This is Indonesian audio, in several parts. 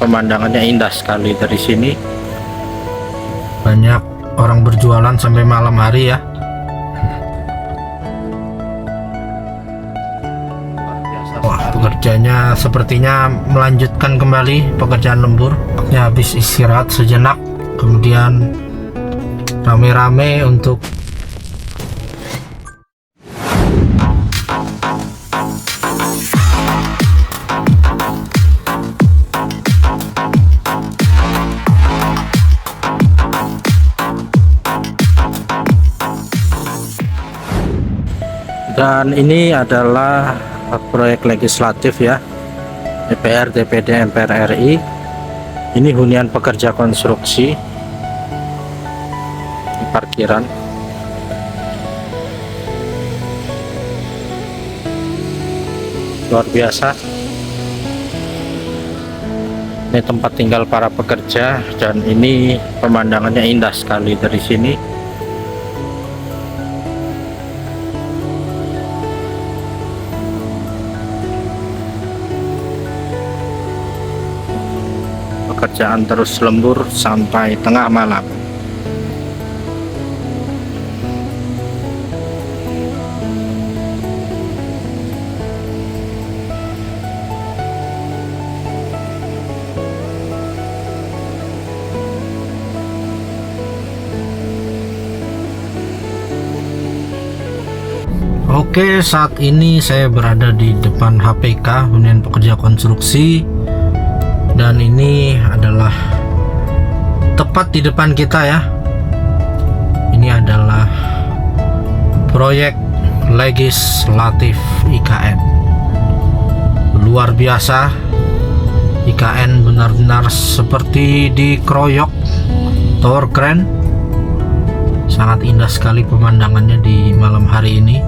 pemandangannya indah sekali dari sini. Banyak orang berjualan sampai malam hari ya. Wah, pekerjanya sepertinya melanjutkan kembali pekerjaan lembur. Ya, habis istirahat sejenak, kemudian rame-rame untuk dan ini adalah proyek legislatif ya, DPR, DPD, MPR RI. Ini hunian pekerja konstruksi di parkiran. Luar biasa. Ini tempat tinggal para pekerja dan ini pemandangannya indah sekali dari sini. Pekerjaan terus lembur sampai tengah malam. Oke, saat ini saya berada di depan HPK, Hunian Pekerja Konstruksi, dan ini adalah tepat di depan kita ya. Ini adalah proyek legislatif IKN. Luar biasa, IKN benar-benar seperti dikeroyok, tower keren. Sangat indah sekali pemandangannya di malam hari ini.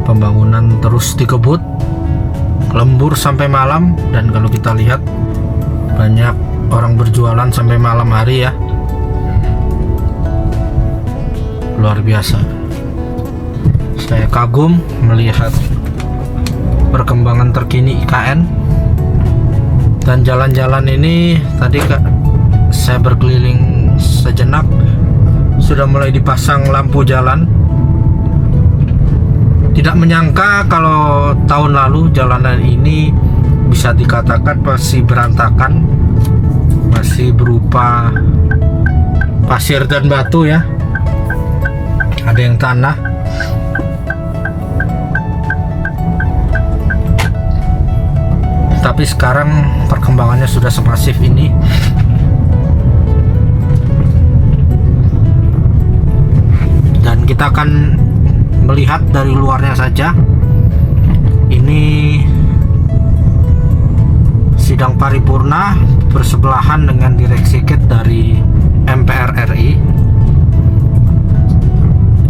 Pembangunan terus dikebut, lembur sampai malam, dan kalau kita lihat banyak orang berjualan sampai malam hari ya. Luar biasa. Saya kagum melihat perkembangan terkini IKN. Dan jalan-jalan ini tadi saya berkeliling sejenak, sudah mulai dipasang lampu jalan. Tidak menyangka kalau tahun lalu jalanan ini bisa dikatakan masih berantakan, masih berupa pasir dan batu ya. Ada yang tanah. Tapi sekarang perkembangannya sudah semasif ini. Dan kita akan melihat dari luarnya saja. Ini sidang paripurna bersebelahan dengan direksiket dari MPR RI.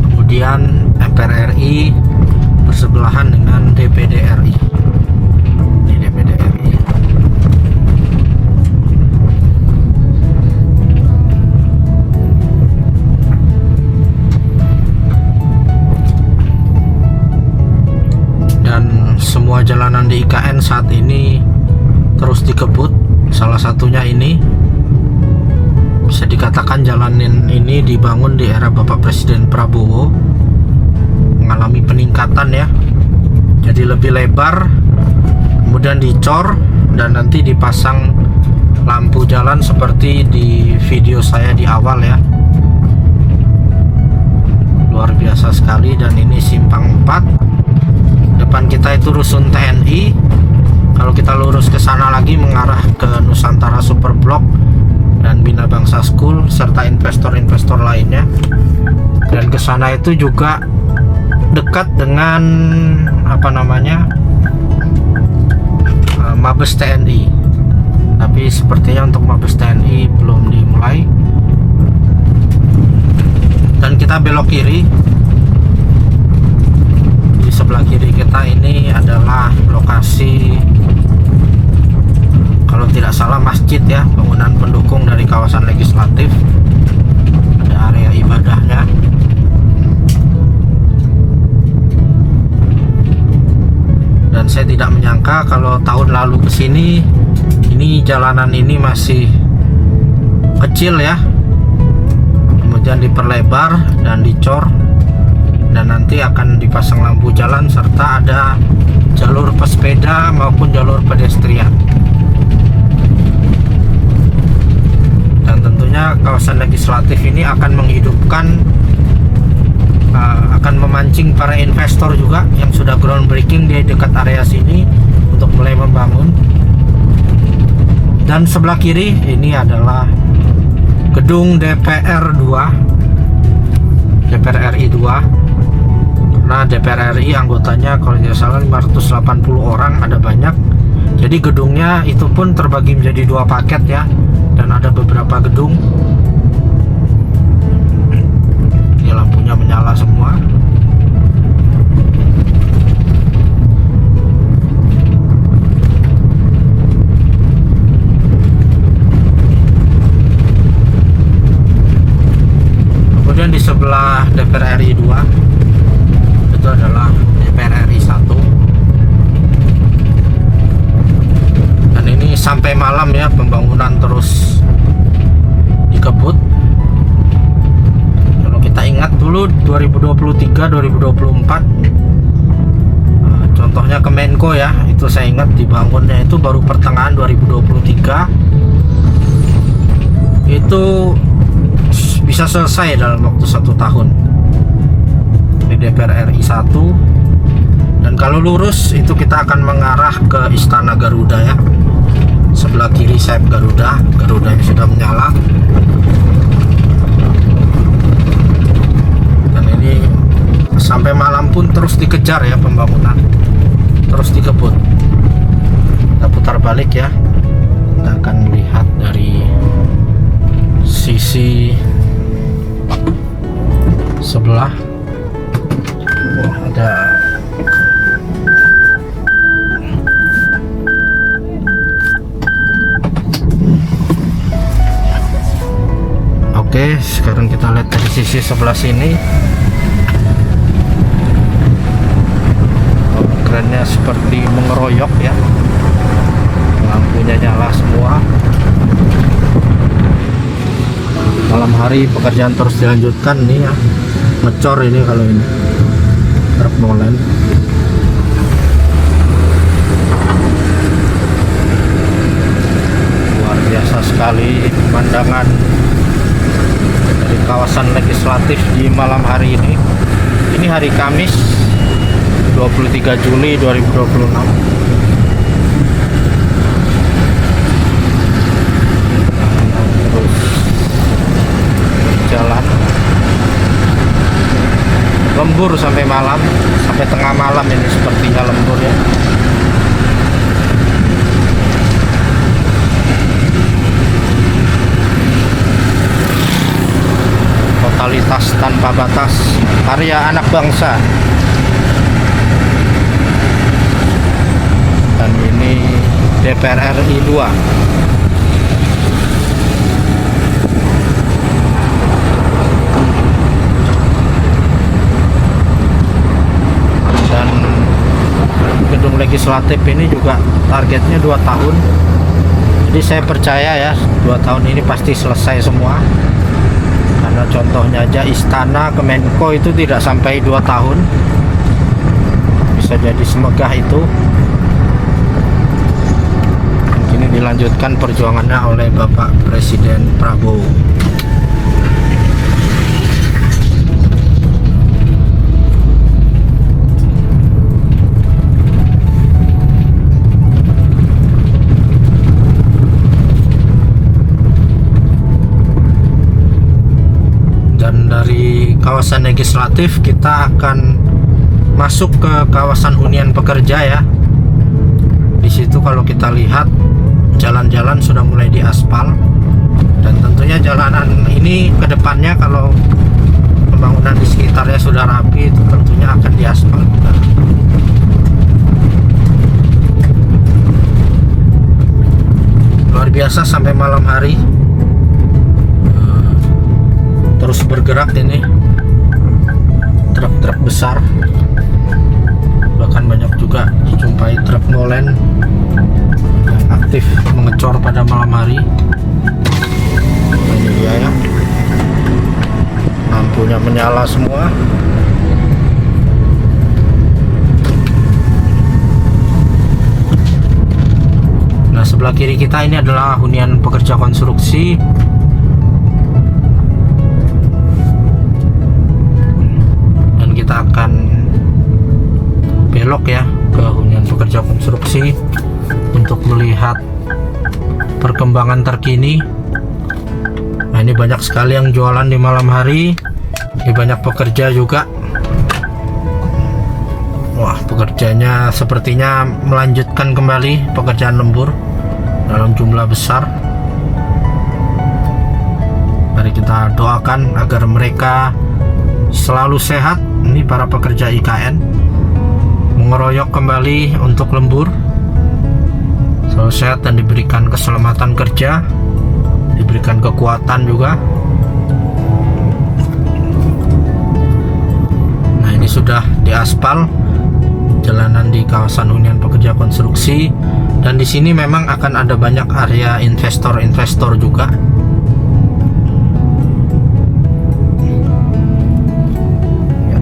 Kemudian MPR RI bersebelahan dengan DPD RI. Ini DPD RI. Semua jalanan di IKN saat ini terus dikebut. Salah satunya ini, bisa dikatakan jalanan ini dibangun di era Bapak Presiden Prabowo, mengalami peningkatan ya. Jadi lebih lebar, kemudian dicor, dan nanti dipasang lampu jalan seperti di video saya di awal ya. Luar biasa sekali. Dan ini simpang 4. Depan kita itu rusun TNI. Kalau kita lurus ke sana lagi mengarah ke Nusantara Superblok dan Bina Bangsa School serta investor-investor lainnya. Dan ke sana itu juga dekat dengan Mabes TNI. Tapi sepertinya untuk Mabes TNI belum dimulai. Dan kita belok kiri. Sebelah kiri kita ini adalah lokasi, kalau tidak salah, masjid ya, bangunan pendukung dari kawasan legislatif. Ada area ibadahnya. Dan saya tidak menyangka kalau tahun lalu kesini, ini jalanan ini masih kecil ya, kemudian diperlebar dan dicor, dan nanti akan dipasang lampu jalan serta ada jalur pesepeda maupun jalur pedestrian. Dan tentunya kawasan legislatif ini akan menghidupkan, akan memancing para investor juga yang sudah groundbreaking di dekat area sini untuk mulai membangun. Dan sebelah kiri ini adalah gedung DPR RI 2. Nah, DPR RI anggotanya kalau tidak salah 580 orang, ada banyak. Jadi gedungnya itu pun terbagi menjadi 2 paket ya, dan ada beberapa gedung. Ini lampunya menyala semua. Kemudian di sebelah DPR RI 2 itu adalah DPR RI 1. Dan ini sampai malam ya, pembangunan terus dikebut. Kalau kita ingat dulu 2023 2024, contohnya Kemenko ya, itu saya ingat dibangunnya itu baru pertengahan 2023, itu bisa selesai dalam waktu 1 tahun di DPR RI 1. Dan kalau lurus itu kita akan mengarah ke Istana Garuda ya, sebelah kiri sayap Garuda yang sudah menyala. Dan ini sampai malam pun terus dikejar ya, pembangunan terus dikebut. Kita putar balik ya, kita akan melihat dari sisi sebelah. Wah, ada Oke, sekarang kita lihat dari sisi sebelah sini. Kerennya seperti mengeroyok ya, lampunya nyala semua. Malam hari pekerjaan terus dilanjutkan nih ya, ngecor ini kalau ini truk molen. Luar biasa sekali pemandangan dari kawasan legislatif di malam hari ini. Ini hari Kamis 23 Juli 2026. Jalan lembur sampai malam, sampai tengah malam ini sepertinya lembur ya. Totalitas tanpa batas, karya anak bangsa. Dan ini DPR RI 2. Gedung legislatif ini juga targetnya 2 tahun. Jadi saya percaya ya, 2 tahun ini pasti selesai semua. Karena contohnya aja Istana Kemenko itu tidak sampai 2 tahun. Bisa jadi semegah itu. Ini dilanjutkan perjuangannya oleh Bapak Presiden Prabowo. Dari kawasan legislatif kita akan masuk ke kawasan hunian pekerja ya. Di situ kalau kita lihat jalan-jalan sudah mulai diaspal, dan tentunya jalanan ini ke depannya kalau pembangunan di sekitarnya sudah rapi itu tentunya akan diaspal juga. Luar biasa sampai malam hari. Terus bergerak ini truk-truk besar. bahkan banyak juga dijumpai truk molen yang aktif mengecor pada malam hari. Nah, ini dia ya, lampunya menyala semua. Nah, sebelah kiri kita ini adalah hunian pekerja konstruksi. Dan kita akan belok ya ke hunian pekerja konstruksi untuk melihat perkembangan terkini. Nah, ini banyak sekali yang jualan di malam hari. Ini banyak pekerja juga. Wah, pekerjanya sepertinya melanjutkan kembali pekerjaan lembur dalam jumlah besar. Mari kita doakan agar mereka selalu sehat. Ini para pekerja IKN mengeroyok kembali untuk lembur, selalu sehat dan diberikan keselamatan kerja, diberikan kekuatan juga. Nah, ini sudah diaspal jalanan di kawasan hunian pekerja konstruksi, dan di sini memang akan ada banyak area investor-investor juga. Ya.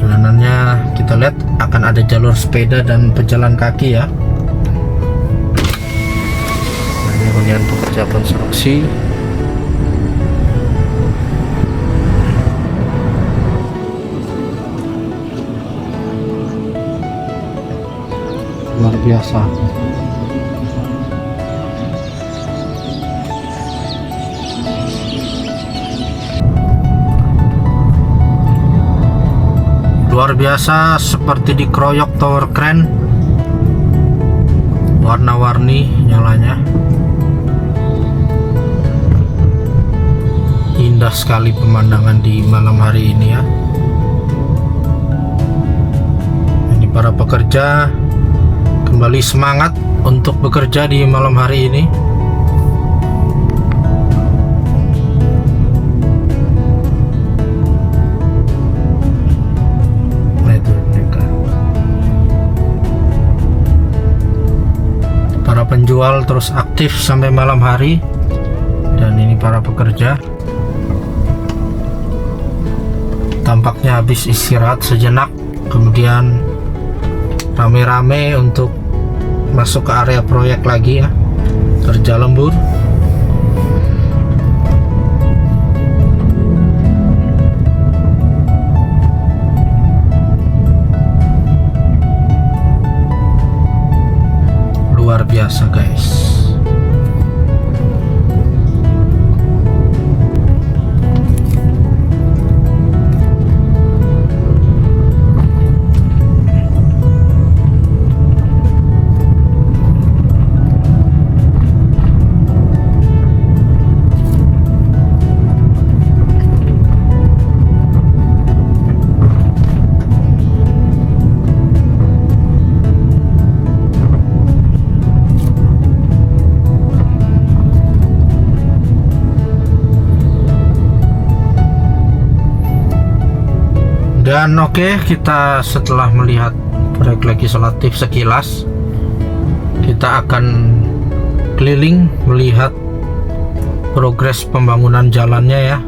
Jalanannya kita lihat akan ada jalur sepeda dan pejalan kaki ya. Nah, ini hunian pekerja konstruksi. Luar biasa. Luar biasa, seperti dikeroyok tower crane. Warna-warni nyalanya. Indah sekali pemandangan di malam hari ini ya. Ini para pekerja kembali semangat untuk bekerja di malam hari ini. Nah, itu mereka. Para penjual terus aktif sampai malam hari, dan ini para pekerja tampaknya habis istirahat sejenak, kemudian rame-rame untuk masuk ke area proyek lagi ya, kerja lembur. Luar biasa guys. Dan oke, kita setelah melihat proyek legislatif sekilas, kita akan keliling melihat progres pembangunan jalannya ya,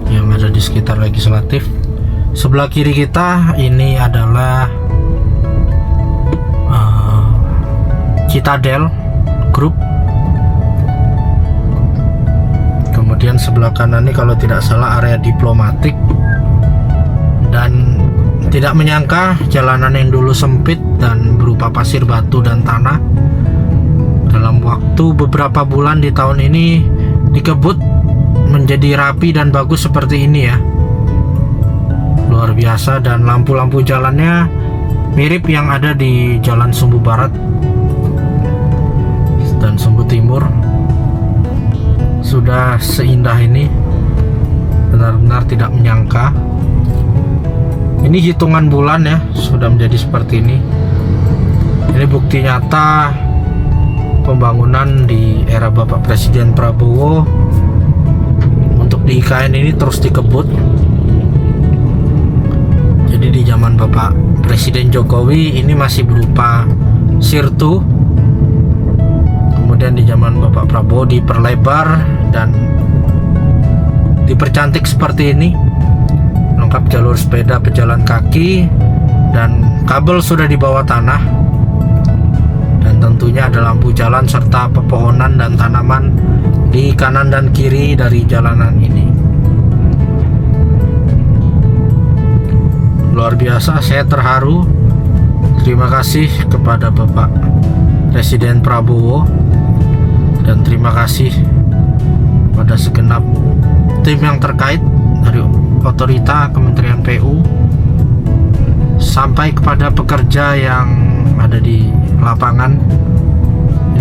yang ada di sekitar legislatif. Sebelah kiri kita ini adalah Citadel Group. Kemudian sebelah kanan ini kalau tidak salah area diplomatik. Dan tidak menyangka jalanan yang dulu sempit dan berupa pasir batu dan tanah, dalam waktu beberapa bulan di tahun ini dikebut menjadi rapi dan bagus seperti ini ya. Luar biasa. Dan lampu-lampu jalannya mirip yang ada di Jalan Sumbu Barat dan Sumbu Timur. Sudah seindah ini, benar-benar tidak menyangka. Ini hitungan bulan ya sudah menjadi seperti ini. Ini bukti nyata pembangunan di era Bapak Presiden Prabowo untuk di IKN ini terus dikebut. Jadi di zaman Bapak Presiden Jokowi ini masih berupa sirtu. Kemudian di zaman Bapak Prabowo diperlebar dan dipercantik seperti ini, lengkap jalur sepeda, pejalan kaki, dan kabel sudah di bawah tanah, dan tentunya ada lampu jalan serta pepohonan dan tanaman di kanan dan kiri dari jalanan ini. Luar biasa, saya terharu. Terima kasih kepada Bapak Presiden Prabowo, dan terima kasih pada segenap tim yang terkait dari otorita Kementerian PU sampai kepada pekerja yang ada di lapangan.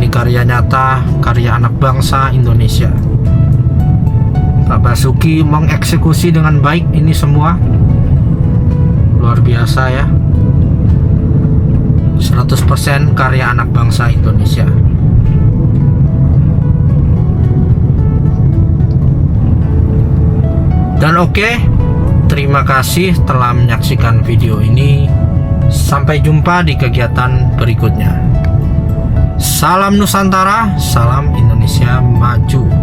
Ini karya nyata, karya anak bangsa Indonesia. Pak Basuki mengeksekusi dengan baik ini semua. Luar biasa ya. 100% karya anak bangsa Indonesia. Dan terima kasih telah menyaksikan video ini. Sampai jumpa di kegiatan berikutnya. Salam Nusantara, salam Indonesia maju.